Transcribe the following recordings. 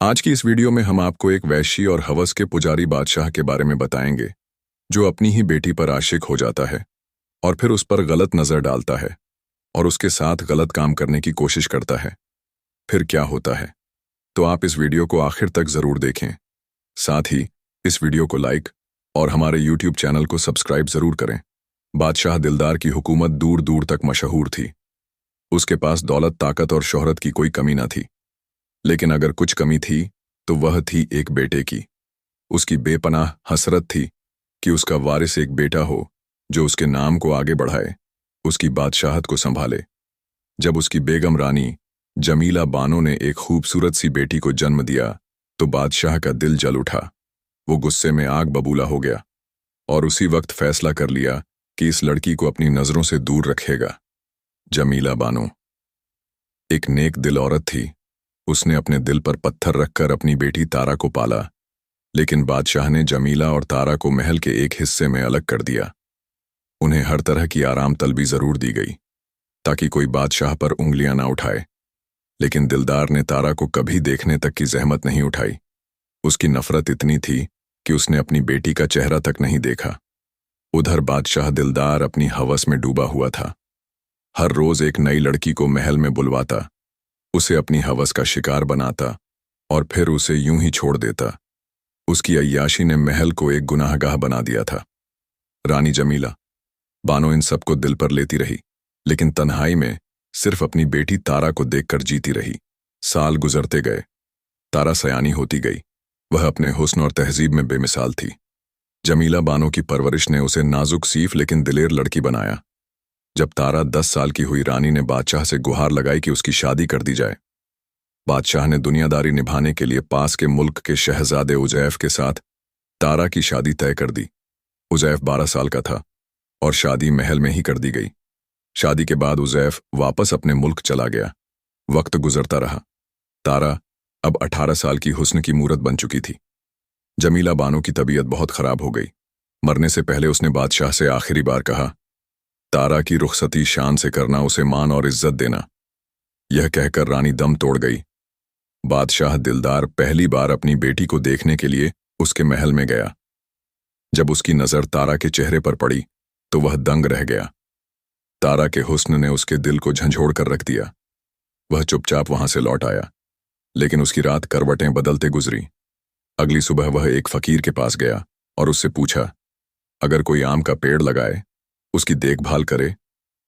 आज की इस वीडियो में हम आपको एक वैश्य और हवस के पुजारी बादशाह के बारे में बताएंगे, जो अपनी ही बेटी पर आशिक हो जाता है और फिर उस पर गलत नजर डालता है और उसके साथ गलत काम करने की कोशिश करता है। फिर क्या होता है? तो आप इस वीडियो को आखिर तक जरूर देखें। साथ ही इस वीडियो को लाइक और हमारे यूट्यूब चैनल को सब्सक्राइब जरूर करें। बादशाह दिलदार की हुकूमत दूर दूर तक मशहूर थी। उसके पास दौलत, ताकत और शोहरत की कोई कमी न थी, लेकिन अगर कुछ कमी थी तो वह थी एक बेटे की। उसकी बेपनाह हसरत थी कि उसका वारिस एक बेटा हो जो उसके नाम को आगे बढ़ाए, उसकी बादशाहत को संभाले। जब उसकी बेगम रानी जमीला बानो ने एक खूबसूरत सी बेटी को जन्म दिया तो बादशाह का दिल जल उठा। वो गुस्से में आग बबूला हो गया और उसी वक्त फैसला कर लिया कि इस लड़की को अपनी नजरों से दूर रखेगा। जमीला बानो एक नेक दिल औरत थी। उसने अपने दिल पर पत्थर रखकर अपनी बेटी तारा को पाला, लेकिन बादशाह ने जमीला और तारा को महल के एक हिस्से में अलग कर दिया। उन्हें हर तरह की आराम तलबी जरूर दी गई ताकि कोई बादशाह पर उंगलियां ना उठाए, लेकिन दिलदार ने तारा को कभी देखने तक की जहमत नहीं उठाई। उसकी नफरत इतनी थी कि उसने अपनी बेटी का चेहरा तक नहीं देखा। उधर बादशाह दिलदार अपनी हवस में डूबा हुआ था। हर रोज एक नई लड़की को महल में बुलवाता, उसे अपनी हवस का शिकार बनाता और फिर उसे यूं ही छोड़ देता। उसकी अय्याशी ने महल को एक गुनाहगाह बना दिया था। रानी जमीला बानो इन सबको दिल पर लेती रही, लेकिन तन्हाई में सिर्फ अपनी बेटी तारा को देखकर जीती रही। साल गुजरते गए, तारा सयानी होती गई। वह अपने हुस्न और तहजीब में बेमिसाल थी। जमीला बानो की परवरिश ने उसे नाजुक सीफ लेकिन दिलेर लड़की बनाया। जब तारा 10 साल की हुई, रानी ने बादशाह से गुहार लगाई कि उसकी शादी कर दी जाए। बादशाह ने दुनियादारी निभाने के लिए पास के मुल्क के शहजादे उजैफ के साथ तारा की शादी तय कर दी। उजैफ 12 साल का था और शादी महल में ही कर दी गई। शादी के बाद उजैफ वापस अपने मुल्क चला गया। वक्त गुजरता रहा। तारा अब 18 साल की हुस्न की मूरत बन चुकी थी। जमीला बानो की तबीयत बहुत खराब हो गई। मरने से पहले उसने बादशाह से आखिरी बार कहा, तारा की रुखसती शान से करना, उसे मान और इज्जत देना। यह कहकर रानी दम तोड़ गई। बादशाह दिलदार पहली बार अपनी बेटी को देखने के लिए उसके महल में गया। जब उसकी नजर तारा के चेहरे पर पड़ी तो वह दंग रह गया। तारा के हुस्न ने उसके दिल को झंझोड़ कर रख दिया। वह चुपचाप वहां से लौट आया, लेकिन उसकी रात करवटें बदलते गुजरी। अगली सुबह वह एक फकीर के पास गया और उससे पूछा, अगर कोई आम का पेड़ लगाए, उसकी देखभाल करे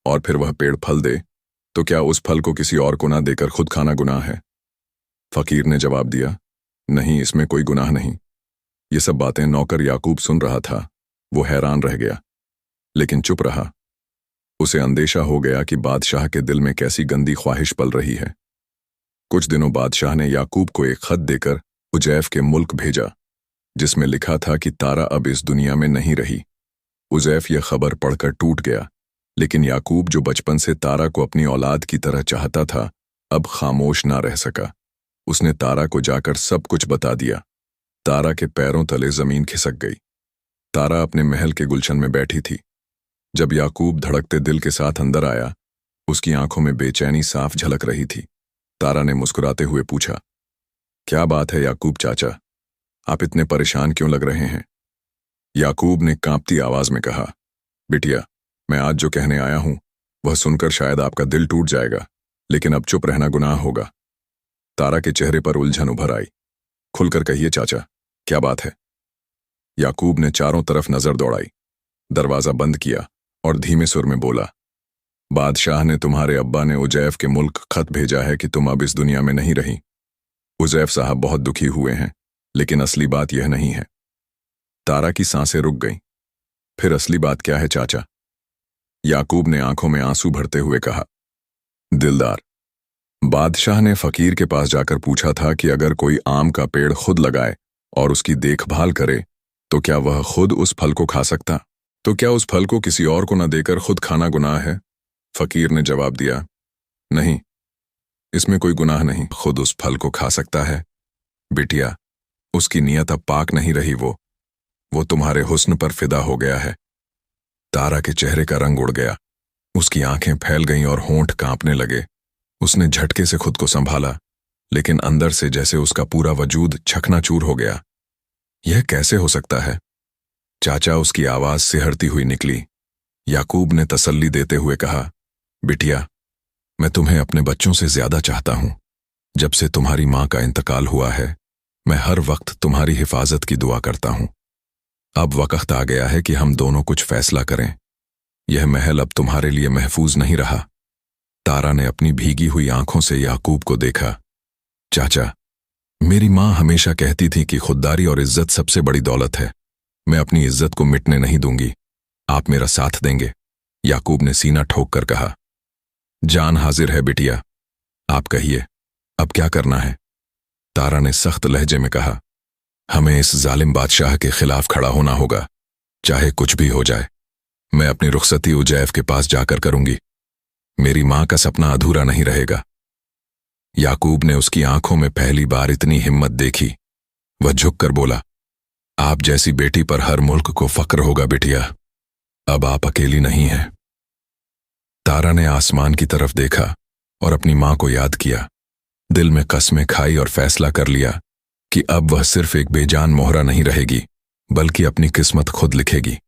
और फिर वह पेड़ फल दे, तो क्या उस फल को किसी और को ना देकर खुद खाना गुनाह है? फकीर ने जवाब दिया, नहीं, इसमें कोई गुनाह नहीं। ये सब बातें नौकर याकूब सुन रहा था। वो हैरान रह गया, लेकिन चुप रहा। उसे अंदेशा हो गया कि बादशाह के दिल में कैसी गंदी ख्वाहिश पल रही है। कुछ दिनों बादशाह ने याकूब को एक खत देकर उजैफ के मुल्क भेजा, जिसमें लिखा था कि तारा अब इस दुनिया में नहीं रही। उजैफ यह खबर पढ़कर टूट गया, लेकिन याकूब, जो बचपन से तारा को अपनी औलाद की तरह चाहता था, अब खामोश ना रह सका। उसने तारा को जाकर सब कुछ बता दिया। तारा के पैरों तले जमीन खिसक गई। तारा अपने महल के गुलशन में बैठी थी। जब याकूब धड़कते दिल के साथ अंदर आया, उसकी आंखों में बेचैनी साफ झलक रही थी। तारा ने मुस्कुराते हुए पूछा, क्या बात है याकूब चाचा, आप इतने परेशान क्यों लग रहे हैं? याकूब ने कांपती आवाज में कहा, बिटिया, मैं आज जो कहने आया हूं वह सुनकर शायद आपका दिल टूट जाएगा, लेकिन अब चुप रहना गुनाह होगा। तारा के चेहरे पर उलझन उभर आई। खुलकर कहिए चाचा, क्या बात है? याकूब ने चारों तरफ नजर दौड़ाई, दरवाजा बंद किया और धीमे सुर में बोला, बादशाह ने तुम्हारे अब्बा ने उजैफ के मुल्क खत भेजा है कि तुम अब इस दुनिया में नहीं रही। उजैफ साहब बहुत दुखी हुए हैं, लेकिन असली बात यह नहीं है। तारा की सांसें रुक गईं। फिर असली बात क्या है चाचा? याकूब ने आंखों में आंसू भरते हुए कहा, दिलदार, बादशाह ने फकीर के पास जाकर पूछा था कि अगर कोई आम का पेड़ खुद लगाए और उसकी देखभाल करे, तो क्या वह खुद उस फल को खा सकता? तो क्या उस फल को किसी और को न देकर खुद खाना गुनाह है? फकीर ने जवाब दिया, नहीं, इसमें कोई गुनाह नहीं। खुद उस फल को खा सकता है। बिटिया, उसकी नीयत अब पाक नहीं रही। वो तुम्हारे हुस्न पर फिदा हो गया है। तारा के चेहरे का रंग उड़ गया। उसकी आंखें फैल गईं और होंठ कांपने लगे। उसने झटके से खुद को संभाला। लेकिन अंदर से जैसे उसका पूरा वजूद चकनाचूर हो गया। यह कैसे हो सकता है? चाचा उसकी आवाज सिहरती हुई निकली। याकूब ने तसल्ली देते हुए कहा, बिटिया, मैं तुम्हें अपने बच्चों से ज्यादा चाहता हूं। जब से तुम्हारी मां का इंतकाल हुआ है, मैं हर वक्त तुम्हारी हिफाजत की दुआ करता हूं। अब वक्त आ गया है कि हम दोनों कुछ फैसला करें। यह महल अब तुम्हारे लिए महफूज नहीं रहा। तारा ने अपनी भीगी हुई आंखों से याकूब को देखा। चाचा, मेरी मां हमेशा कहती थी कि खुददारी और इज्जत सबसे बड़ी दौलत है। मैं अपनी इज्जत को मिटने नहीं दूंगी। आप मेरा साथ देंगे? याकूब ने सीना ठोक कर कहा। जान हाजिर है बिटिया, आप कहिए, अब क्या करना है? तारा ने सख्त लहजे में कहा, हमें इस जालिम बादशाह के खिलाफ खड़ा होना होगा, चाहे कुछ भी हो जाए। मैं अपनी रुखसती उजैफ के पास जाकर करूंगी। मेरी मां का सपना अधूरा नहीं रहेगा। याकूब ने उसकी आंखों में पहली बार इतनी हिम्मत देखी। वह झुककर बोला, आप जैसी बेटी पर हर मुल्क को फक्र होगा बिटिया। अब आप अकेली नहीं हैं। तारा ने आसमान की तरफ देखा और अपनी मां को याद किया। दिल में कस्में खाई और फैसला कर लिया कि अब वह सिर्फ एक बेजान मोहरा नहीं रहेगी, बल्कि अपनी किस्मत खुद लिखेगी।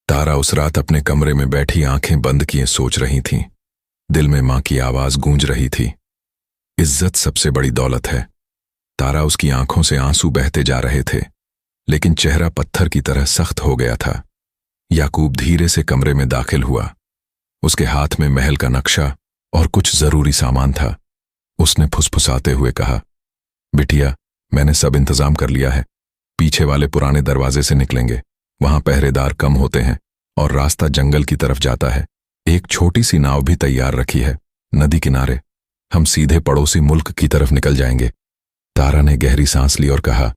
तारा उस रात अपने कमरे में बैठी आंखें बंद किए सोच रही थी। दिल में मां की आवाज गूंज रही थी, इज्जत सबसे बड़ी दौलत है। तारा उसकी आंखों से आंसू बहते जा रहे थे, लेकिन चेहरा पत्थर की तरह सख्त हो गया था। याकूब धीरे से कमरे में दाखिल हुआ। उसके हाथ में महल का नक्शा और कुछ जरूरी सामान था। उसने फुसफुसाते हुए कहा, बिटिया, मैंने सब इंतजाम कर लिया है। पीछे वाले पुराने दरवाजे से निकलेंगे। वहां पहरेदार कम होते हैं और रास्ता जंगल की तरफ जाता है। एक छोटी सी नाव भी तैयार रखी है नदी किनारे। हम सीधे पड़ोसी मुल्क की तरफ निकल जाएंगे। तारा ने गहरी सांस ली और कहा,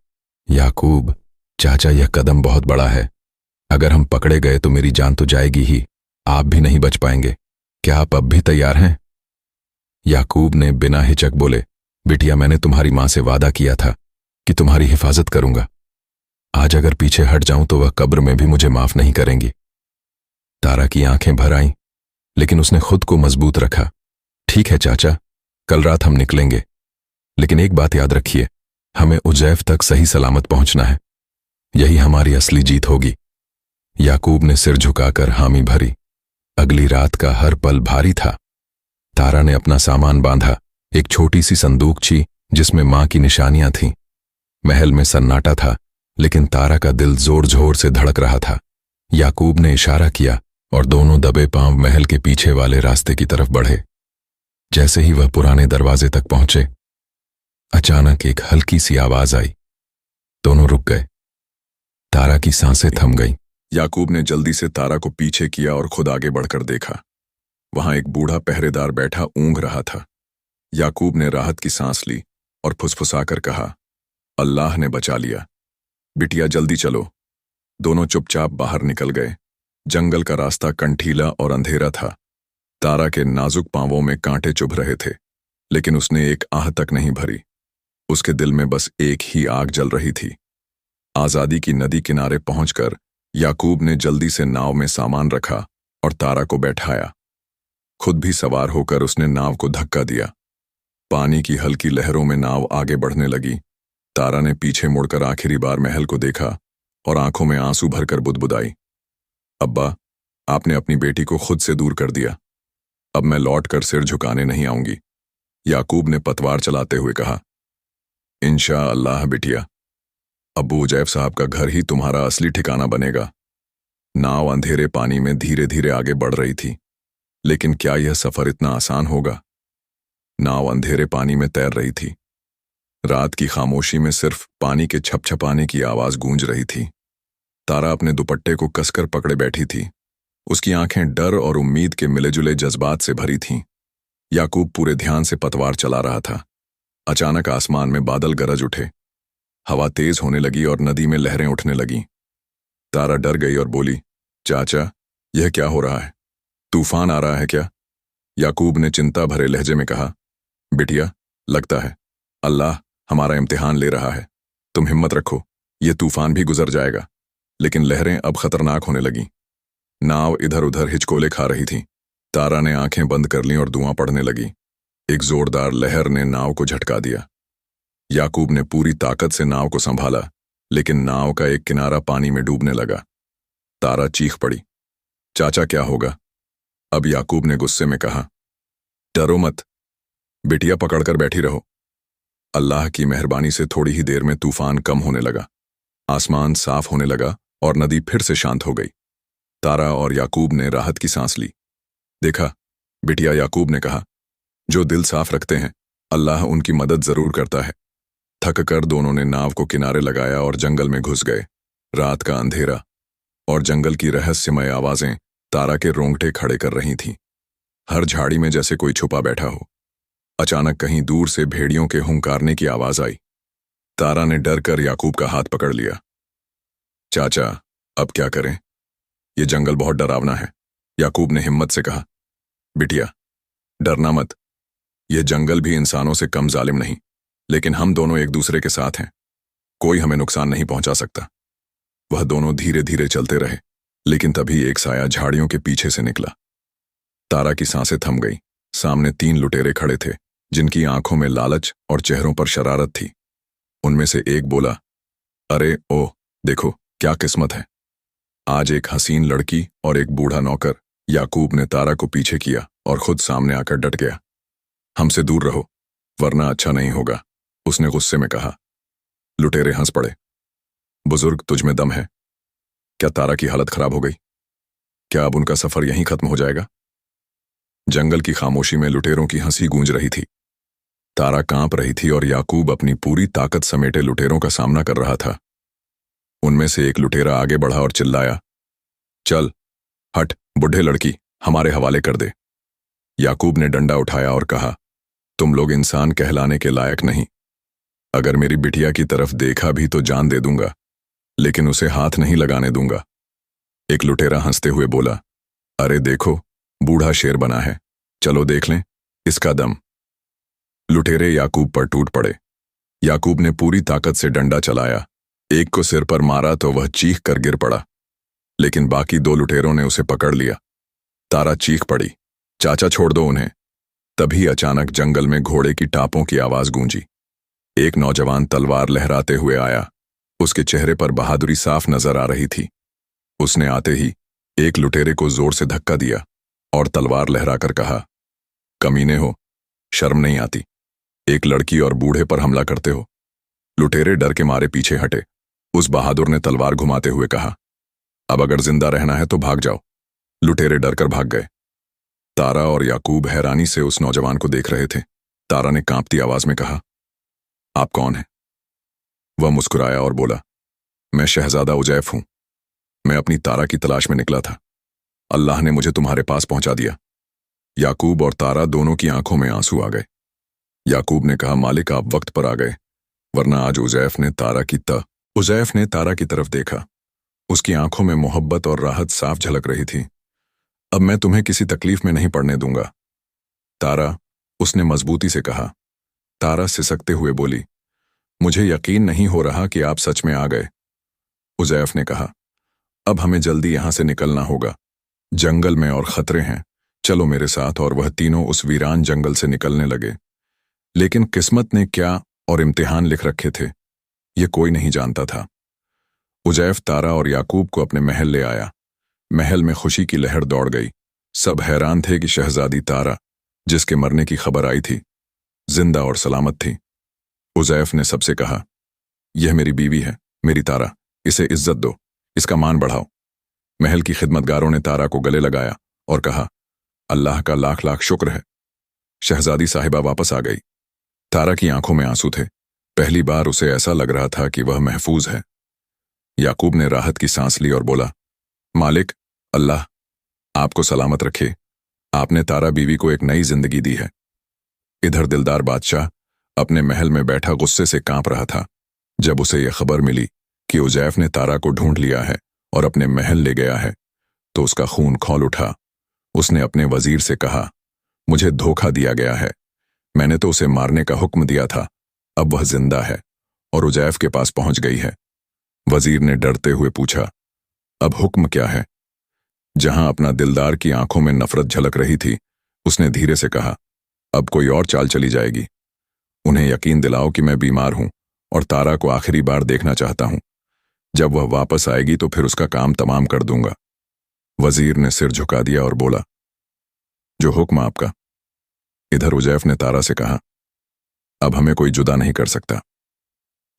याकूब, चाचा, यह कदम बहुत बड़ा है। अगर हम पकड़े गए तो मेरी जान तो जाएगी ही, आप भी नहीं बच पाएंगे। क्या आप अब भी तैयार हैं? याकूब ने बिना हिचक बोले, बिटिया, मैंने तुम्हारी मां से वादा किया था कि तुम्हारी हिफाजत करूंगा। आज अगर पीछे हट जाऊं तो वह कब्र में भी मुझे माफ नहीं करेंगी। तारा की आंखें भर आईं, लेकिन उसने खुद को मजबूत रखा। ठीक है चाचा, कल रात हम निकलेंगे, लेकिन एक बात याद रखिए, हमें उजैफ तक सही सलामत पहुंचना है। यही हमारी असली जीत होगी। याकूब ने सिर झुकाकर हामी भरी। अगली रात का हर पल भारी था। तारा ने अपना सामान बांधा। एक छोटी सी संदूकची जिसमें मां की निशानियां थीं। महल में सन्नाटा था, लेकिन तारा का दिल जोर जोर से धड़क रहा था। याकूब ने इशारा किया और दोनों दबे पांव महल के पीछे वाले रास्ते की तरफ बढ़े। जैसे ही वह पुराने दरवाजे तक पहुंचे, अचानक एक हल्की सी आवाज आई। दोनों रुक गए। तारा की सांसें थम गईं। याकूब ने जल्दी से तारा को पीछे किया और खुद आगे बढ़कर देखा। वहां एक बूढ़ा पहरेदार बैठा ऊँघ रहा था। याकूब ने राहत की सांस ली और फुसफुसाकर कहा, अल्लाह ने बचा लिया। बिटिया, जल्दी चलो। दोनों चुपचाप बाहर निकल गए। जंगल का रास्ता कंठीला और अंधेरा था। तारा के नाजुक पांवों में कांटे चुभ रहे थे, लेकिन उसने एक आह तक नहीं भरी। उसके दिल में बस एक ही आग जल रही थी। आजादी की नदी किनारे पहुंचकर याकूब ने जल्दी से नाव में सामान रखा और तारा को बैठाया। खुद भी सवार होकर उसने नाव को धक्का दिया। पानी की हल्की लहरों में नाव आगे बढ़ने लगी। तारा ने पीछे मुड़कर आखिरी बार महल को देखा और आंखों में आंसू भरकर बुदबुदाई, अब्बा, आपने अपनी बेटी को खुद से दूर कर दिया। अब मैं लौट कर सिर झुकाने नहीं आऊंगी। याकूब ने पतवार चलाते हुए कहा, इंशा अल्लाह बिटिया, अब्बू उजैफ साहब का घर ही तुम्हारा असली ठिकाना बनेगा। नाव अंधेरे पानी में धीरे धीरे आगे बढ़ रही थी, लेकिन क्या यह सफर इतना आसान होगा? नाव अंधेरे पानी में तैर रही थी। रात की खामोशी में सिर्फ पानी के छपछपाने की आवाज गूंज रही थी। तारा अपने दुपट्टे को कसकर पकड़े बैठी थी। उसकी आंखें डर और उम्मीद के मिले-जुले जज्बात से भरी थीं। याकूब पूरे ध्यान से पतवार चला रहा था। अचानक आसमान में बादल गरज उठे। हवा तेज होने लगी और नदी में लहरें उठने लगीं। तारा डर गई और बोली, चाचा, यह क्या हो रहा है? तूफान आ रहा है क्या? याकूब ने चिंता भरे लहजे में कहा, बिटिया, लगता है अल्लाह हमारा इम्तिहान ले रहा है। तुम हिम्मत रखो, यह तूफान भी गुजर जाएगा। लेकिन लहरें अब खतरनाक होने लगीं। नाव इधर उधर हिचकोले खा रही थी। तारा ने आंखें बंद कर लीं और दुआ पड़ने लगी। एक जोरदार लहर ने नाव को झटका दिया। याकूब ने पूरी ताकत से नाव को संभाला, लेकिन नाव का एक किनारा पानी में डूबने लगा। तारा चीख पड़ी, चाचा क्या होगा? अब याकूब ने गुस्से में कहा, डरो मत, बिटिया पकड़कर बैठी रहो। अल्लाह की मेहरबानी से थोड़ी ही देर में तूफान कम होने लगा, आसमान साफ होने लगा और नदी फिर से शांत हो गई। तारा और याकूब ने राहत की सांस ली। देखा, बिटिया, याकूब ने कहा, जो दिल साफ रखते हैं अल्लाह उनकी मदद जरूर करता है। थक कर दोनों ने नाव को किनारे लगाया और जंगल में घुस गए। रात का अंधेरा और जंगल की रहस्यमय आवाजें तारा के रोंगटे खड़े कर रही थीं। हर झाड़ी में जैसे कोई छुपा बैठा हो। अचानक कहीं दूर से भेड़ियों के हुंकारने की आवाज आई। तारा ने डर कर याकूब का हाथ पकड़ लिया। चाचा, अब क्या करें? ये जंगल बहुत डरावना है, याकूब ने हिम्मत से कहा। बिटिया, डरना मत, यह जंगल भी इंसानों से कम जालिम नहीं, लेकिन हम दोनों एक दूसरे के साथ हैं, कोई हमें नुकसान नहीं पहुंचा सकता। वह दोनों धीरे धीरे चलते रहे, लेकिन तभी एक साया झाड़ियों के पीछे से निकला। तारा की सांसें थम गई। सामने 3 लुटेरे खड़े थे, जिनकी आंखों में लालच और चेहरों पर शरारत थी। उनमें से एक बोला, अरे ओह, देखो क्या किस्मत है, आज एक हसीन लड़की और एक बूढ़ा नौकर। याकूब ने तारा को पीछे किया और खुद सामने आकर डट गया। हमसे दूर रहो, वरना अच्छा नहीं होगा, उसने गुस्से में कहा। लुटेरे हंस पड़े। बुजुर्ग, तुझ में दम है? क्या तारा की हालत खराब हो गई? क्या अब उनका सफर यहीं खत्म हो जाएगा? जंगल की खामोशी में लुटेरों की हंसी गूंज रही थी। तारा कांप रही थी और याकूब अपनी पूरी ताकत समेटे लुटेरों का सामना कर रहा था। उनमें से एक लुटेरा आगे बढ़ा और चिल्लाया, चल हट, बुढ़े लड़की, हमारे हवाले कर दे। याकूब ने डंडा उठाया और कहा, तुम लोग इंसान कहलाने के लायक नहीं। अगर मेरी बिटिया की तरफ देखा भी तो जान दे दूंगा, लेकिन उसे हाथ नहीं लगाने दूंगा। एक लुटेरा हंसते हुए बोला, अरे देखो, बूढ़ा शेर बना है, चलो देख लें इसका दम। लुटेरे याकूब पर टूट पड़े। याकूब ने पूरी ताकत से डंडा चलाया। एक को सिर पर मारा तो वह चीख कर गिर पड़ा, लेकिन बाकी 2 लुटेरों ने उसे पकड़ लिया। तारा चीख पड़ी, चाचा छोड़ दो उन्हें। तभी अचानक जंगल में घोड़े की टापों की आवाज गूंजी। एक नौजवान तलवार लहराते हुए आया। उसके चेहरे पर बहादुरी साफ नजर आ रही थी। उसने आते ही एक लुटेरे को जोर से धक्का दिया और तलवार लहराकर कहा, कमीने हो, शर्म नहीं आती, एक लड़की और बूढ़े पर हमला करते हो। लुटेरे डर के मारे पीछे हटे। उस बहादुर ने तलवार घुमाते हुए कहा, अब अगर जिंदा रहना है तो भाग जाओ। लुटेरे डरकर भाग गए। तारा और याकूब हैरानी से उस नौजवान को देख रहे थे। तारा ने कांपती आवाज में कहा, आप कौन हैं? वह मुस्कुराया और बोला, मैं शहजादा उजैफ हूं। मैं अपनी तारा की तलाश में निकला था, अल्लाह ने मुझे तुम्हारे पास पहुंचा दिया। याकूब और तारा दोनों की आंखों में आंसू आ गए। याकूब ने कहा, मालिक आप वक्त पर आ गए, वरना आज उजैफ ने तारा की तरफ देखा। उसकी आंखों में मोहब्बत और राहत साफ झलक रही थी। अब मैं तुम्हें किसी तकलीफ में नहीं पड़ने दूंगा, तारा, उसने मजबूती से कहा। तारा सिसकते हुए बोली, मुझे यकीन नहीं हो रहा कि आप सच में आ गए। उजैफ ने कहा, अब हमें जल्दी यहां से निकलना होगा, जंगल में और खतरे हैं, चलो मेरे साथ। और वह तीनों उस वीरान जंगल से निकलने लगे। लेकिन किस्मत ने क्या और इम्तिहान लिख रखे थे, ये कोई नहीं जानता था। उजैफ तारा और याकूब को अपने महल ले आया। महल में खुशी की लहर दौड़ गई। सब हैरान थे कि शहजादी तारा, जिसके मरने की खबर आई थी, जिंदा और सलामत थी। उजैफ ने सबसे कहा, यह मेरी बीवी है, मेरी तारा, इसे इज्जत दो, इसका मान बढ़ाओ। महल की खिदमतगारों ने तारा को गले लगाया और कहा, अल्लाह का लाख लाख शुक्र है, शहजादी साहिबा वापस आ गई। तारा की आंखों में आंसू थे। पहली बार उसे ऐसा लग रहा था कि वह महफूज है। याकूब ने राहत की सांस ली और बोला, मालिक, अल्लाह आपको सलामत रखे, आपने तारा बीवी को एक नई जिंदगी दी है। इधर दिलदार बादशाह अपने महल में बैठा गुस्से से कांप रहा था। जब उसे यह खबर मिली कि उजैफ ने तारा को ढूंढ लिया है और अपने महल ले गया है, तो उसका खून खौल उठा। उसने अपने वजीर से कहा, मुझे धोखा दिया गया है, मैंने तो उसे मारने का हुक्म दिया था, अब वह जिंदा है और उजैफ के पास पहुंच गई है। वजीर ने डरते हुए पूछा, अब हुक्म क्या है? जहां अपना दिलदार की आंखों में नफरत झलक रही थी, उसने धीरे से कहा, अब कोई और चाल चली जाएगी। उन्हें यकीन दिलाओ कि मैं बीमार हूं और तारा को आखिरी बार देखना चाहता हूं। जब वह वापस आएगी तो फिर उसका काम तमाम कर दूंगा। वजीर ने सिर झुका दिया और बोला, जो हुक्म आपका। इधर उजैफ ने तारा से कहा, अब हमें कोई जुदा नहीं कर सकता।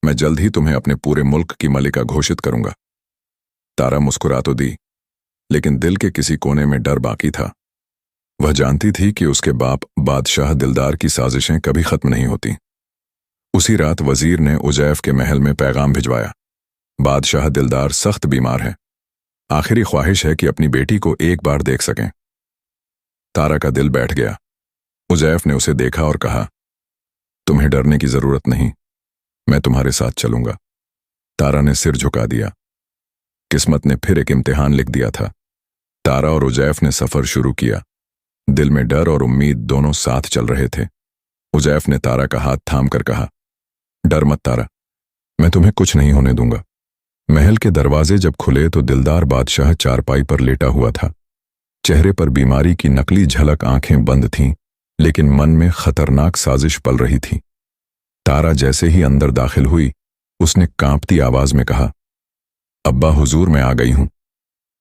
मैं जल्द ही तुम्हें अपने पूरे मुल्क की मलिका घोषित करूंगा। तारा मुस्कुरा तो दी, लेकिन दिल के किसी कोने में डर बाकी था। वह जानती थी कि उसके बाप बादशाह दिलदार की साजिशें कभी खत्म नहीं होती। उसी रात वजीर ने उजैफ के महल में पैगाम भिजवाया, बादशाह दिलदार सख्त बीमार है। आखिरी ख्वाहिश है कि अपनी बेटी को एक बार देख सकें। तारा का दिल बैठ गया। उजैफ ने उसे देखा और कहा, तुम्हें डरने की जरूरत नहीं, मैं तुम्हारे साथ चलूंगा। तारा ने सिर झुका दिया। किस्मत ने फिर एक इम्तिहान लिख दिया था। तारा और उजैफ ने सफर शुरू किया। दिल में डर और उम्मीद दोनों साथ चल रहे थे। उजैफ ने तारा का हाथ थाम कर कहा, डर मत तारा, मैं तुम्हें कुछ नहीं होने दूंगा। महल के दरवाजे जब खुले तो दिलदार बादशाह चारपाई पर लेटा हुआ था। चेहरे पर बीमारी की नकली झलक, आंखें बंद थीं, लेकिन मन में खतरनाक साजिश पल रही थी। तारा जैसे ही अंदर दाखिल हुई, उसने कांपती आवाज में कहा, अब्बा हुजूर, मैं आ गई हूं।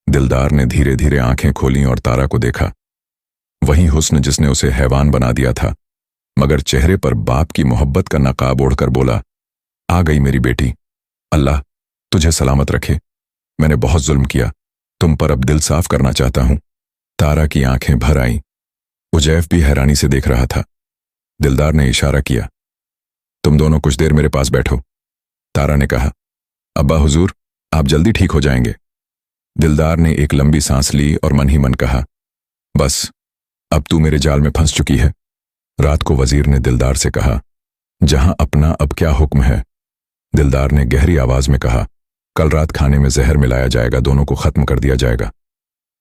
दिलदार ने धीरे धीरे आंखें खोलीं और तारा को देखा। वही हुस्न जिसने उसे हैवान बना दिया था, मगर चेहरे पर बाप की मोहब्बत का नकाब ओढ़कर बोला, आ गई मेरी बेटी, अल्लाह तुझे सलामत रखे। मैंने बहुत जुल्म किया, तुम पर अब दिल साफ करना चाहता हूं। तारा की आंखें भर आईं। उजैफ भी हैरानी से देख रहा था। दिलदार ने इशारा किया, तुम दोनों कुछ देर मेरे पास बैठो। तारा ने कहा, अब्बा हुजूर, आप जल्दी ठीक हो जाएंगे। दिलदार ने एक लंबी सांस ली और मन ही मन कहा, बस अब तू मेरे जाल में फंस चुकी है। रात को वजीर ने दिलदार से कहा, जहां अपना अब क्या हुक्म है। दिलदार ने गहरी आवाज में कहा, कल रात खाने में जहर मिलाया जाएगा, दोनों को खत्म कर दिया जाएगा।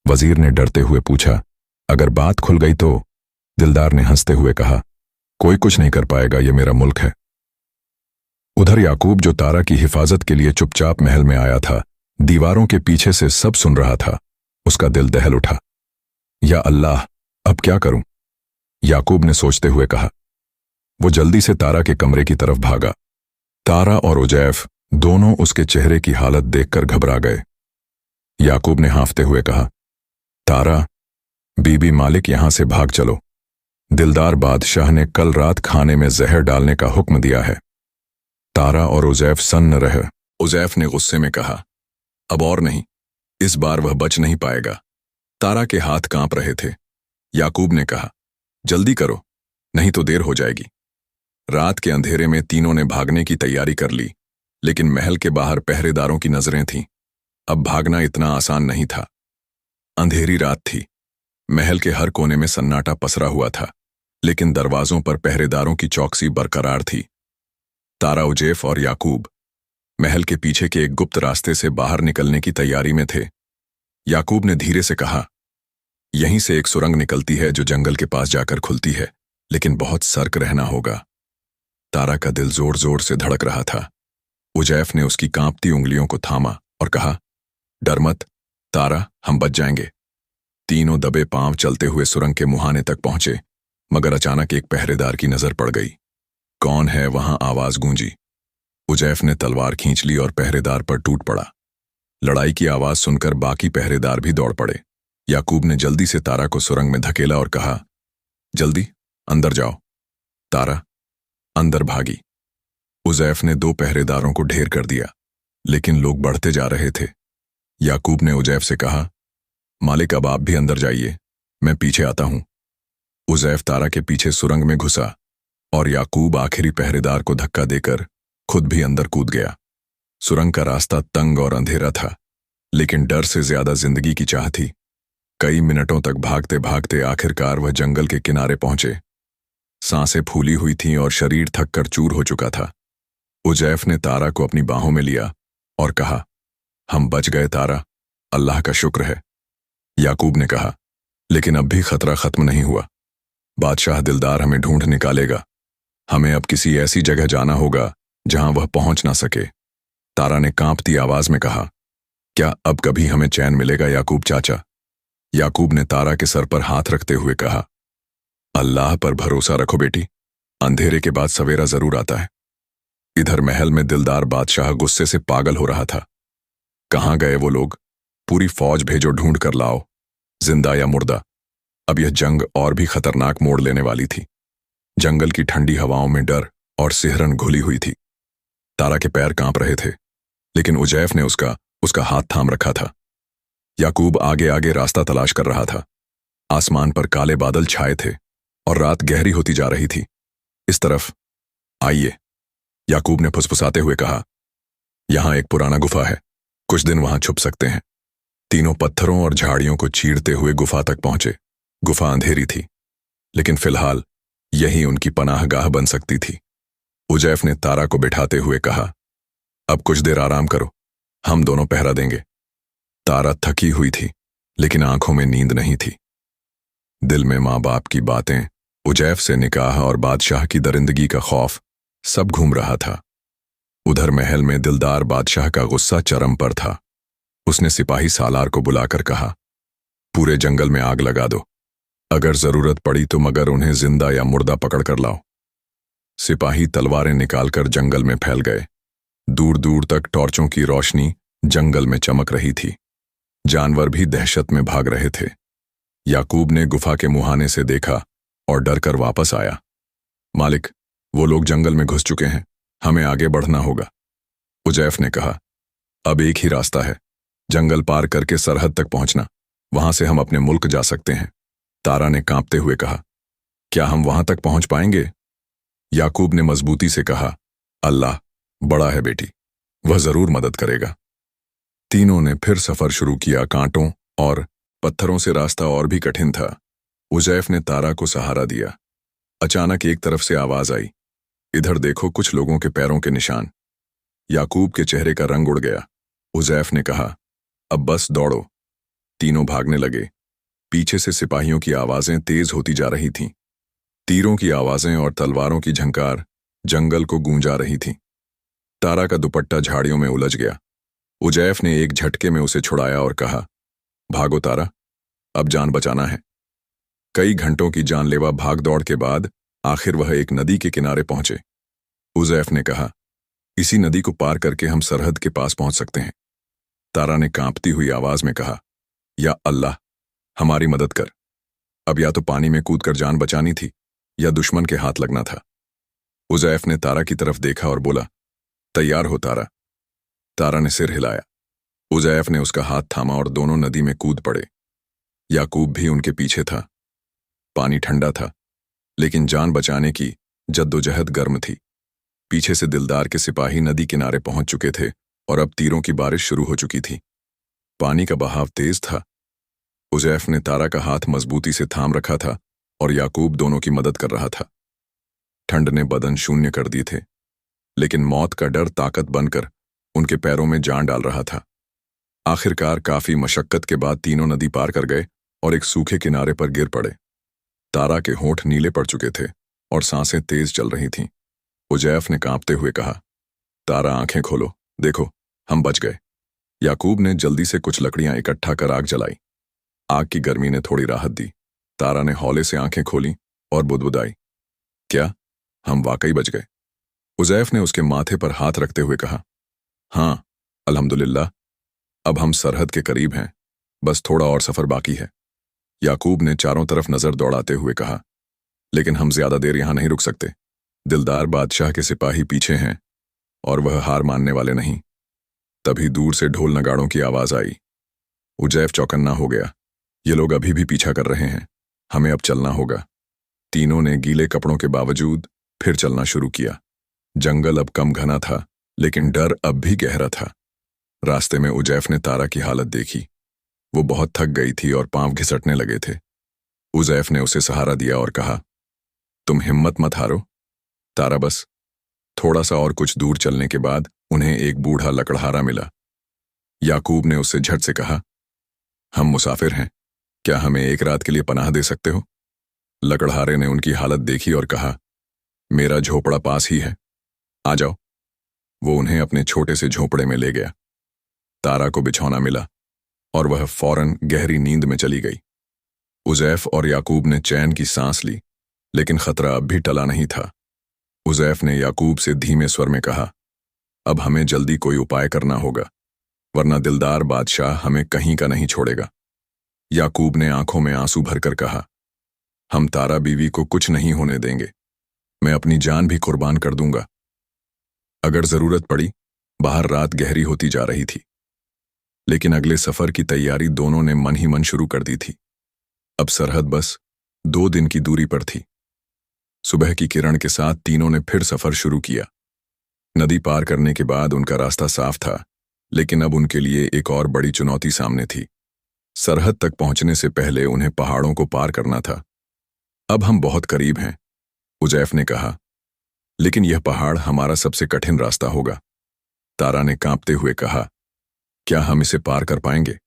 वजीर ने डरते हुए पूछा, अगर बात खुल गई तो? दिलदार ने हंसते हुए कहा, कोई कुछ नहीं कर पाएगा, यह मेरा मुल्क है। उधर याकूब, जो तारा की हिफाजत के लिए चुपचाप महल में आया था, दीवारों के पीछे से सब सुन रहा था। उसका दिल दहल उठा। या अल्लाह, अब क्या करूं? याकूब ने सोचते हुए कहा। वो जल्दी से तारा के कमरे की तरफ भागा। तारा और उजैफ दोनों उसके चेहरे की हालत देखकर घबरा गए। याकूब ने हाँफते हुए कहा, तारा, बीबी मालिक यहां से भाग चलो। दिलदार बादशाह ने कल रात खाने में जहर डालने का हुक्म दिया है। तारा और उजैफ सन्न रहे। उजैफ ने गुस्से में कहा, अब और नहीं, इस बार वह बच नहीं पाएगा। तारा के हाथ कांप रहे थे। याकूब ने कहा, जल्दी करो, नहीं तो देर हो जाएगी। रात के अंधेरे में तीनों ने भागने की तैयारी कर ली, लेकिन महल के बाहर पहरेदारों की नजरें थीं। अब भागना इतना आसान नहीं था। अंधेरी रात थी। महल के हर कोने में सन्नाटा पसरा हुआ था, लेकिन दरवाजों पर पहरेदारों की चौकसी बरकरार थी। तारा, उजैफ और याकूब महल के पीछे के एक गुप्त रास्ते से बाहर निकलने की तैयारी में थे। याकूब ने धीरे से कहा, यहीं से एक सुरंग निकलती है जो जंगल के पास जाकर खुलती है, लेकिन बहुत सर्क रहना होगा। तारा का दिल जोर जोर से धड़क रहा था। उजैफ ने उसकी कांपती उंगलियों को थामा और कहा, डर मत तारा, हम बच जाएंगे। तीनों दबे पांव चलते हुए सुरंग के मुहाने तक पहुंचे, मगर अचानक एक पहरेदार की नजर पड़ गई। कौन है वहां? आवाज गूंजी। उजैफ ने तलवार खींच ली और पहरेदार पर टूट पड़ा। लड़ाई की आवाज सुनकर बाकी पहरेदार भी दौड़ पड़े। याकूब ने जल्दी से तारा को सुरंग में धकेला और कहा, जल्दी अंदर जाओ। तारा अंदर भागी। उजैफ ने दो पहरेदारों को ढेर कर दिया, लेकिन लोग बढ़ते जा रहे थे। याकूब ने उजैफ से कहा, मालिक अब आप भी अंदर जाइए, मैं पीछे आता हूं। उजैफ तारा के पीछे सुरंग में घुसा और याकूब आखिरी पहरेदार को धक्का देकर खुद भी अंदर कूद गया। सुरंग का रास्ता तंग और अंधेरा था, लेकिन डर से ज्यादा जिंदगी की चाह थी। कई मिनटों तक भागते भागते आखिरकार वह जंगल के किनारे पहुंचे। सांसें फूली हुई थीं और शरीर थक कर चूर हो चुका था। उजैफ ने तारा को अपनी बाहों में लिया और कहा, हम बच गए तारा, अल्लाह का शुक्र है। याकूब ने कहा, लेकिन अब भी खतरा खत्म नहीं हुआ। बादशाह दिलदार हमें ढूंढ निकालेगा। हमें अब किसी ऐसी जगह जाना होगा जहां वह पहुंच ना सके। तारा ने कांपती आवाज में कहा, क्या अब कभी हमें चैन मिलेगा याकूब चाचा? याकूब ने तारा के सर पर हाथ रखते हुए कहा, अल्लाह पर भरोसा रखो बेटी, अंधेरे के बाद सवेरा जरूर आता है। इधर महल में दिलदार बादशाह गुस्से से पागल हो रहा था। कहाँ गए वो लोग? पूरी फौज भेजो, ढूंढ कर लाओ, जिंदा या मुर्दा। अब यह जंग और भी खतरनाक मोड़ लेने वाली थी। जंगल की ठंडी हवाओं में डर और सिहरन घुली हुई थी। तारा के पैर कांप रहे थे, लेकिन उजैफ ने उसका हाथ थाम रखा था। याकूब आगे आगे रास्ता तलाश कर रहा था। आसमान पर काले बादल छाए थे और रात गहरी होती जा रही थी। इस तरफ आइए, याकूब ने फुसफुसाते हुए कहा। यहां एक पुराना गुफा है, कुछ दिन वहां छुप सकते हैं। तीनों पत्थरों और झाड़ियों को चीरते हुए गुफा तक पहुंचे। गुफा अंधेरी थी, लेकिन फिलहाल यही उनकी पनाहगाह बन सकती थी। उजैफ ने तारा को बिठाते हुए कहा, अब कुछ देर आराम करो, हम दोनों पहरा देंगे। तारा थकी हुई थी, लेकिन आंखों में नींद नहीं थी। दिल में माँ बाप की बातें, उजैफ से निकाह और बादशाह की दरिंदगी का खौफ सब घूम रहा था। उधर महल में दिलदार बादशाह का गुस्सा चरम पर था। उसने सिपाही सालार को बुलाकर कहा, पूरे जंगल में आग लगा दो, अगर जरूरत पड़ी तो मगर उन्हें जिंदा या मुर्दा पकड़ कर लाओ। सिपाही तलवारें निकालकर जंगल में फैल गए। दूर दूर तक टॉर्चों की रोशनी जंगल में चमक रही थी। जानवर भी दहशत में भाग रहे थे। याकूब ने गुफा के मुहाने से देखा और डरकर वापस आया। मालिक, वो लोग जंगल में घुस चुके हैं, हमें आगे बढ़ना होगा। उजैफ ने कहा, अब एक ही रास्ता है, जंगल पार करके सरहद तक पहुंचना, वहां से हम अपने मुल्क जा सकते हैं। तारा ने कांपते हुए कहा, क्या हम वहां तक पहुंच पाएंगे? याकूब ने मजबूती से कहा, अल्लाह बड़ा है बेटी, वह जरूर मदद करेगा। तीनों ने फिर सफर शुरू किया। कांटों और पत्थरों से रास्ता और भी कठिन था। उजैफ ने तारा को सहारा दिया। अचानक एक तरफ से आवाज आई, इधर देखो, कुछ लोगों के पैरों के निशान। याकूब के चेहरे का रंग उड़ गया। उजैफ ने कहा, अब बस दौड़ो। तीनों भागने लगे। पीछे से सिपाहियों की आवाजें तेज होती जा रही थीं। तीरों की आवाजें और तलवारों की झंकार जंगल को गूंजा रही थी। तारा का दुपट्टा झाड़ियों में उलझ गया। उजैफ ने एक झटके में उसे छुड़ाया और कहा, भागो तारा, अब जान बचाना है। कई घंटों की जानलेवा भाग दौड़ के बाद आखिर वह एक नदी के किनारे पहुंचे। उजैफ ने कहा, इसी नदी को पार करके हम सरहद के पास पहुंच सकते हैं। तारा ने कांपती हुई आवाज में कहा, या अल्लाह, हमारी मदद कर। अब या तो पानी में कूदकर जान बचानी थी या दुश्मन के हाथ लगना था। उजैफ ने तारा की तरफ देखा और बोला, तैयार हो तारा? तारा ने सिर हिलाया। उजैफ ने उसका हाथ थामा और दोनों नदी में कूद पड़े। याकूब भी उनके पीछे था। पानी ठंडा था, लेकिन जान बचाने की जद्दोजहद गर्म थी। पीछे से दिलदार के सिपाही नदी किनारे पहुंच चुके थे और अब तीरों की बारिश शुरू हो चुकी थी। पानी का बहाव तेज था। उजैफ ने तारा का हाथ मजबूती से थाम रखा था और याकूब दोनों की मदद कर रहा था। ठंड ने बदन शून्य कर दिए थे, लेकिन मौत का डर ताकत बनकर उनके पैरों में जान डाल रहा था। आखिरकार काफी मशक्कत के बाद तीनों नदी पार कर गए और एक सूखे किनारे पर गिर पड़े। तारा के होंठ नीले पड़ चुके थे और सांसें तेज चल रही थीं। उजैफ ने कांपते हुए कहा, तारा आंखें खोलो, देखो, हम बच गए। याकूब ने जल्दी से कुछ लकड़ियां इकट्ठा कर आग जलाई। आग की गर्मी ने थोड़ी राहत दी। तारा ने हौले से आंखें खोली और बुदबुदाई, क्या हम वाकई बच गए? उजैफ ने उसके माथे पर हाथ रखते हुए कहा, हाँ, अल्हम्दुलिल्लाह, अब हम सरहद के करीब हैं, बस थोड़ा और सफर बाकी है। याकूब ने चारों तरफ नजर दौड़ाते हुए कहा, लेकिन हम ज्यादा देर यहां नहीं रुक सकते। दिलदार बादशाह के सिपाही पीछे हैं और वह हार मानने वाले नहीं। तभी दूर से ढोल नगाड़ों की आवाज आई। उजैफ चौकन्ना हो गया। ये लोग अभी भी पीछा कर रहे हैं, हमें अब चलना होगा। तीनों ने गीले कपड़ों के बावजूद फिर चलना शुरू किया। जंगल अब कम घना था, लेकिन डर अब भी गहरा था। रास्ते में उजैफ ने तारा की हालत देखी। वो बहुत थक गई थी और पांव घिसटने लगे थे। उजैफ ने उसे सहारा दिया और कहा, तुम हिम्मत मत हारो तारा। बस थोड़ा सा और कुछ दूर चलने के बाद उन्हें एक बूढ़ा लकड़हारा मिला। याकूब ने उससे झट से कहा, हम मुसाफिर हैं, क्या हमें एक रात के लिए पनाह दे सकते हो? लकड़हारे ने उनकी हालत देखी और कहा, मेरा झोपड़ा पास ही है, आ जाओ। वो उन्हें अपने छोटे से झोपड़े में ले गया। तारा को बिछौना मिला और वह फौरन गहरी नींद में चली गई। उजैफ और याकूब ने चैन की सांस ली लेकिन खतरा अब भी टला नहीं था। उज़ैफ ने याकूब से धीमे स्वर में कहा, अब हमें जल्दी कोई उपाय करना होगा, वरना दिलदार बादशाह हमें कहीं का नहीं छोड़ेगा। याकूब ने आंखों में आंसू भरकर कहा, हम तारा बीवी को कुछ नहीं होने देंगे। मैं अपनी जान भी कुर्बान कर दूंगा। अगर जरूरत पड़ी, बाहर रात गहरी होती जा रही थी, लेकिन अगले सफर की तैयारी दोनों ने मन ही मन शुरू कर दी थी। अब सरहद बस 2 दिन की दूरी पर थी। सुबह की किरण के साथ तीनों ने फिर सफर शुरू किया। नदी पार करने के बाद उनका रास्ता साफ था, लेकिन अब उनके लिए एक और बड़ी चुनौती सामने थी। सरहद तक पहुंचने से पहले उन्हें पहाड़ों को पार करना था। अब हम बहुत करीब हैं, उज़ैफ ने कहा, लेकिन यह पहाड़ हमारा सबसे कठिन रास्ता होगा। तारा ने कांपते हुए कहा, क्या हम इसे पार कर पाएंगे?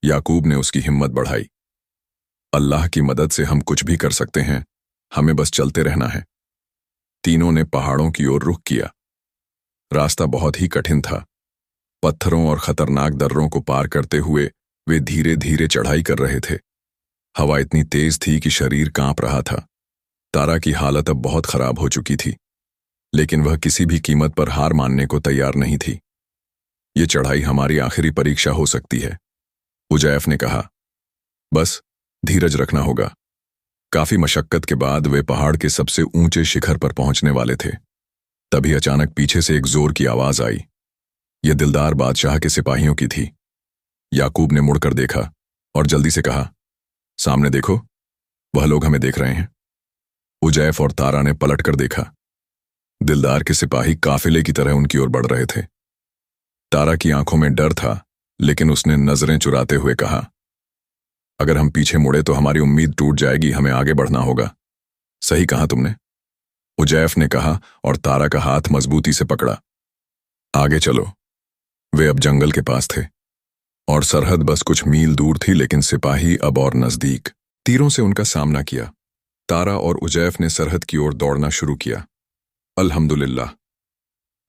याकूब ने उसकी हिम्मत बढ़ाई। अल्लाह की मदद से हम कुछ भी कर सकते हैं, हमें बस चलते रहना है। तीनों ने पहाड़ों की ओर रुख किया। रास्ता बहुत ही कठिन था। पत्थरों और खतरनाक दर्रों को पार करते हुए वे धीरे धीरे चढ़ाई कर रहे थे। हवा इतनी तेज थी कि शरीर कांप रहा था। तारा की हालत अब बहुत खराब हो चुकी थी, लेकिन वह किसी भी कीमत पर हार मानने को तैयार नहीं थी। ये चढ़ाई हमारी आखिरी परीक्षा हो सकती है, उज़ैफ ने कहा। बस धीरज रखना होगा। काफी मशक्कत के बाद वे पहाड़ के सबसे ऊंचे शिखर पर पहुंचने वाले थे। तभी अचानक पीछे से एक जोर की आवाज आई। यह दिलदार बादशाह के सिपाहियों की थी। याकूब ने मुड़कर देखा और जल्दी से कहा, सामने देखो, वह लोग हमें देख रहे हैं। उज़ैफ और तारा ने पलटकर देखा। दिलदार के सिपाही काफिले की तरह उनकी ओर बढ़ रहे थे। तारा की आंखों में डर था, लेकिन उसने नजरें चुराते हुए कहा, अगर हम पीछे मुड़े तो हमारी उम्मीद टूट जाएगी, हमें आगे बढ़ना होगा। सही कहा तुमने, उज़ैफ ने कहा और तारा का हाथ मजबूती से पकड़ा। आगे चलो। वे अब जंगल के पास थे और सरहद बस कुछ मील दूर थी, लेकिन सिपाही अब और नजदीक। तीरों से उनका सामना किया। तारा और उज़ैफ ने सरहद की ओर दौड़ना शुरू किया। अल्हम्दुलिल्लाह,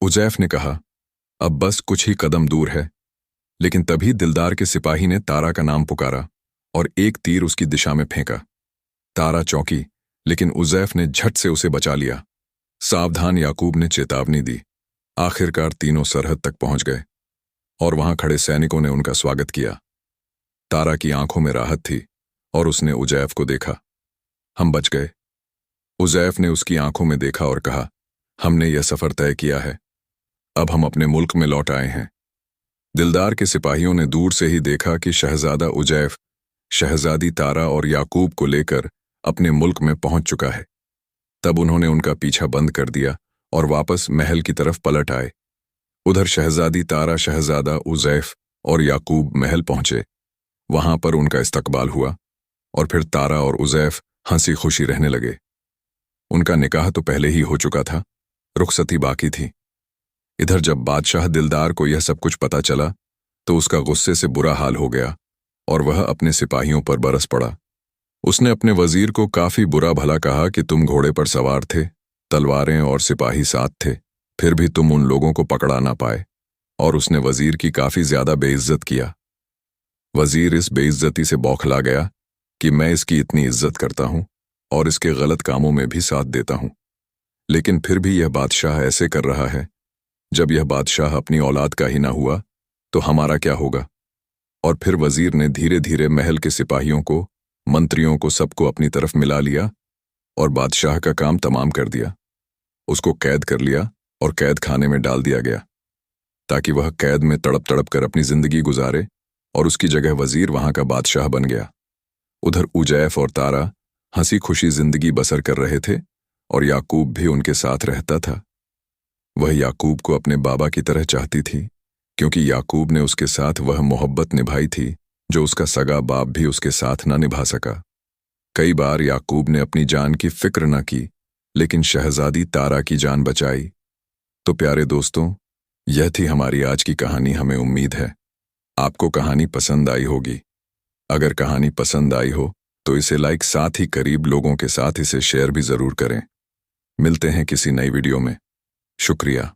उज़ैफ ने कहा, अब बस कुछ ही कदम दूर है। लेकिन तभी दिलदार के सिपाही ने तारा का नाम पुकारा और एक तीर उसकी दिशा में फेंका। तारा चौंकी, लेकिन उज़ैफ ने झट से उसे बचा लिया। सावधान याकूब ने चेतावनी दी। आखिरकार तीनों सरहद तक पहुंच गए और वहां खड़े सैनिकों ने उनका स्वागत किया। तारा की आंखों में राहत थी और उसने उज़ैफ को देखा। हम बच गए। उज़ैफ ने उसकी आंखों में देखा और कहा, हमने यह सफर तय किया है, अब हम अपने मुल्क में लौट आए हैं। दिलदार के सिपाहियों ने दूर से ही देखा कि शहजादा उज़ैफ शहजादी तारा और याकूब को लेकर अपने मुल्क में पहुंच चुका है। तब उन्होंने उनका पीछा बंद कर दिया और वापस महल की तरफ पलट आए। उधर शहजादी तारा, शहजादा उज़ैफ और याकूब महल पहुंचे। वहां पर उनका इस्तकबाल हुआ और फिर तारा और उज़ैफ हंसी खुशी रहने लगे। उनका निकाह तो पहले ही हो चुका था, रुखसती बाकी थी। इधर जब बादशाह दिलदार को यह सब कुछ पता चला तो उसका गुस्से से बुरा हाल हो गया और वह अपने सिपाहियों पर बरस पड़ा। उसने अपने वजीर को काफी बुरा भला कहा कि तुम घोड़े पर सवार थे, तलवारें और सिपाही साथ थे, फिर भी तुम उन लोगों को पकड़ा ना पाए, और उसने वजीर की काफी ज्यादा बेइज्जत किया। वजीर इस बेइज्जती से बौखला गया कि मैं इसकी इतनी इज्जत करता हूं और इसके गलत कामों में भी साथ देता हूं, लेकिन फिर भी यह बादशाह ऐसे कर रहा है। जब यह बादशाह अपनी औलाद का ही ना हुआ तो हमारा क्या होगा? और फिर वजीर ने धीरे धीरे महल के सिपाहियों को, मंत्रियों को, सबको अपनी तरफ मिला लिया और बादशाह का काम तमाम कर दिया। उसको कैद कर लिया और कैद खाने में डाल दिया गया ताकि वह कैद में तड़प तड़प कर अपनी जिंदगी गुजारे, और उसकी जगह वजीर वहां का बादशाह बन गया। उधर उज़ैफ और तारा हंसी खुशी जिंदगी बसर कर रहे थे और याकूब भी उनके साथ रहता था। वह याकूब को अपने बाबा की तरह चाहती थी, क्योंकि याकूब ने उसके साथ वह मोहब्बत निभाई थी जो उसका सगा बाप भी उसके साथ न निभा सका। कई बार याकूब ने अपनी जान की फिक्र न की, लेकिन शहजादी तारा की जान बचाई। तो प्यारे दोस्तों, यह थी हमारी आज की कहानी। हमें उम्मीद है आपको कहानी पसंद आई होगी। अगर कहानी पसंद आई हो तो इसे लाइक, साथ ही करीब लोगों के साथ इसे शेयर भी जरूर करें। मिलते हैं किसी नई वीडियो में। शुक्रिया।